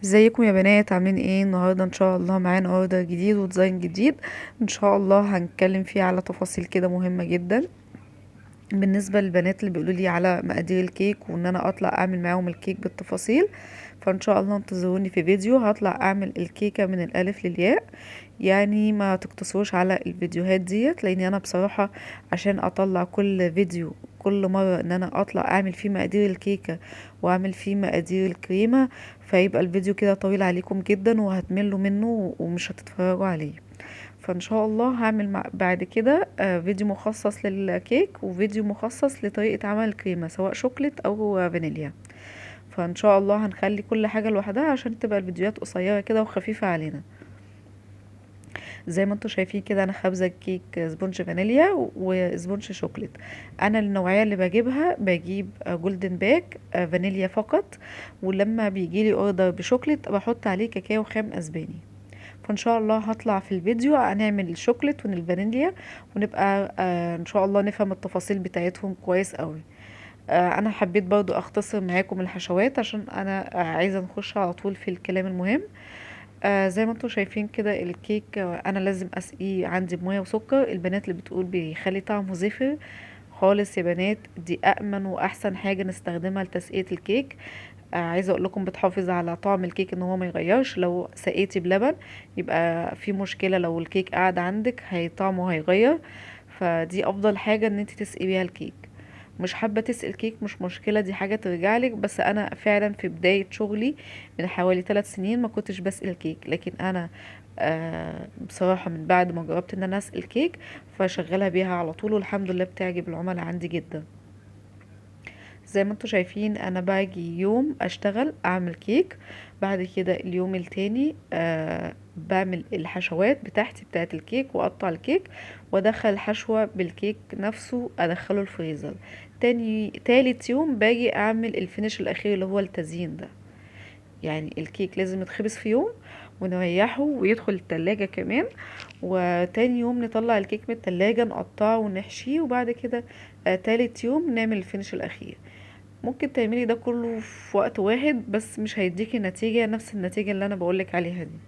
ازيكم يا بنات؟ عاملين ايه النهارده؟ ان شاء الله معانا اوردر جديد وديزاين جديد. ان شاء الله هنتكلم فيه على تفاصيل كده مهمه جدا بالنسبه للبنات اللي بيقولوا لي على مقادير الكيك وان انا اطلع اعمل معاهم الكيك بالتفاصيل. فان شاء الله انتظروني في فيديو هطلع اعمل الكيكه من الالف للياء. يعني ما تقتصروش على الفيديوهات ديت، لاني انا بصراحه عشان اطلع كل فيديو كل مرة ان انا اطلع اعمل فيه مقادير الكيكة واعمل فيه مقادير الكريمة، فيبقى الفيديو كده طويل عليكم جدا وهتملوا منه ومش هتتفرجوا عليه. فان شاء الله هعمل بعد كده فيديو مخصص للكيك وفيديو مخصص لطريقة عمل الكريمة سواء شوكليت او فانيليا. فان شاء الله هنخلي كل حاجة لوحدها عشان تبقى الفيديوهات قصيرة كده وخفيفة علينا. زي ما انتم شايفين كده انا خابزه كيك سبونج فانيليا وسبونج شوكليت. انا النوعيه اللي بجيبها بجيب جولدن باك فانيليا فقط، ولما بيجيلي اوردر بشوكليت بحط عليه كاكاو خام اسباني. فان شاء الله هطلع في الفيديو هنعمل الشوكليت والفانيليا ونبقى ان شاء الله نفهم التفاصيل بتاعتهم كويس قوي. انا حبيت برضو اختصر معاكم الحشوات عشان انا عايزه نخش على طول في الكلام المهم. زي ما انتم شايفين كده الكيك انا لازم اسقيه عندي بميه وسكر. البنات اللي بتقول بيخلي طعمه زفر خالص يا بنات، دي امن واحسن حاجه نستخدمها لتسقيه الكيك. عايزه اقول لكم بتحافظ على طعم الكيك ان هو ما يغيرش. لو سقيتي بلبن يبقى في مشكله، لو الكيك قاعد عندك هي طعمه هيغير. فدي افضل حاجه ان انت تسقي بيها الكيك. مش حابة تسقي الكيك مش مشكلة، دي حاجة ترجعلك، بس انا فعلا في بداية شغلي من حوالي 3 سنين ما كنتش بسقي الكيك، لكن انا بصراحة من بعد ما جربت ان انا اسقي الكيك فشغلها بيها على طول والحمد لله بتعجب العملاء عندي جدا. زي ما انتوا شايفين انا باجي يوم اشتغل اعمل كيك، بعد كده اليوم التاني بعمل الحشوات بتاعتي بتاعت الكيك واقطع الكيك وادخل الحشوة بالكيك نفسه ادخله الفريزر. تالت يوم باجي اعمل الفينش الاخير اللي هو التزيين ده. يعني الكيك لازم يتخبز في يوم ونريحه ويدخل التلاجة كمان، وتاني يوم نطلع الكيك من التلاجة نقطعه ونحشيه، وبعد كده تالت يوم نعمل الفينش الاخير. ممكن تعملي ده كله في وقت واحد بس مش هيديكي نتيجة نفس النتيجة اللي انا بقولك عليها دي.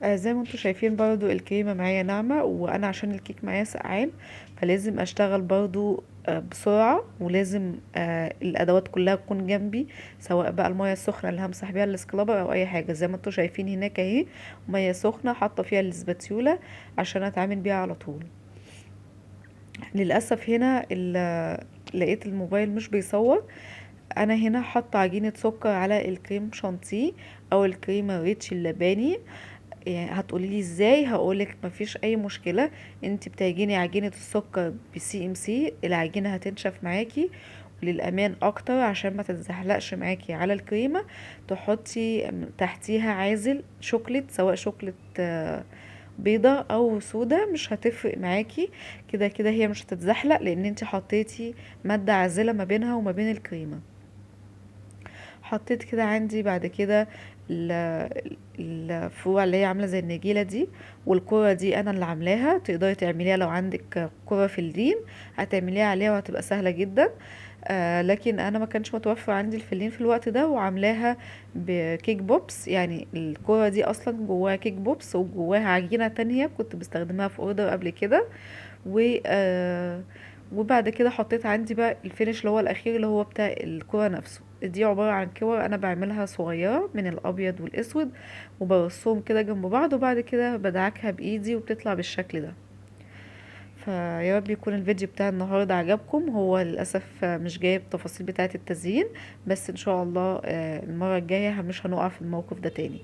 زي ما انتوا شايفين برضو الكريمة معايا ناعمة، وانا عشان الكيك معايا سقعان فلازم اشتغل برضو بسرعة، ولازم الادوات كلها تكون جنبي، سواء بقى المية السخنة اللي همسح بيها السكرابر او اي حاجة. زي ما انتوا شايفين هناك اهي مية سخنة حاطة فيها الاسباتيولا عشان اتعامل بيها على طول. للأسف هنا لقيت الموبايل مش بيصور. انا هنا حاطه عجينه سكر على الكريم شانتيه او الكريم الريتش اللباني. يعني هتقولي لي ازاي؟ هقولك مفيش اي مشكله. انت بتعجني عجينه السكر بسي ام سي، العجينه هتنشف معاكي. وللامان اكتر عشان ما تتزحلقش معاكي على الكريمه تحطي تحتيها عازل شوكليت، سواء شوكليت بيضة او سودا مش هتفرق معاكي. كده كده هي مش هتتزحلق لان انت حطيتي مادة عازلة ما بينها وما بين الكريمة. حطيت كده عندي بعد كده الفروع اللي هي عامله زي النجيله دي، والكرة دي انا اللي عاملاها. تقدري تعمليها لو عندك كرة في الدين هتعمليها عليها وهتبقى سهله جدا. لكن انا ما كانش متوفر عندي الفلين في الوقت ده وعاملاها بكيك بوبس. يعني الكرة دي اصلا جواها كيك بوبس وجواها عجينه تانية كنت بستخدمها في اوردر قبل كده. و وبعد كده حطيت عندي بقى الفينش اللي هو الاخير اللي هو بتاع الكوره نفسه. دي عباره عن كور انا بعملها صغيره من الابيض والاسود وبرصهم كده جنب بعض، وبعد كده بدعكها بايدي وبتطلع بالشكل ده. فيا رب يكون الفيديو بتاع النهارده عجبكم. هو للاسف مش جايب التفاصيل بتاعه التزيين، بس ان شاء الله المره الجايه مش هنقع في الموقف ده تاني.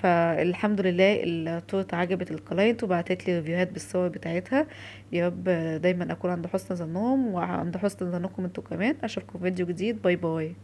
فالحمد لله التورته عجبت الكلاينت وبعتت لي ريفيوهات بالصور بتاعتها. يا رب دايما اكون عند حسن ظنهم وعند حسن ظنكم انتوا كمان. اشوفكم في فيديو جديد. باي باي.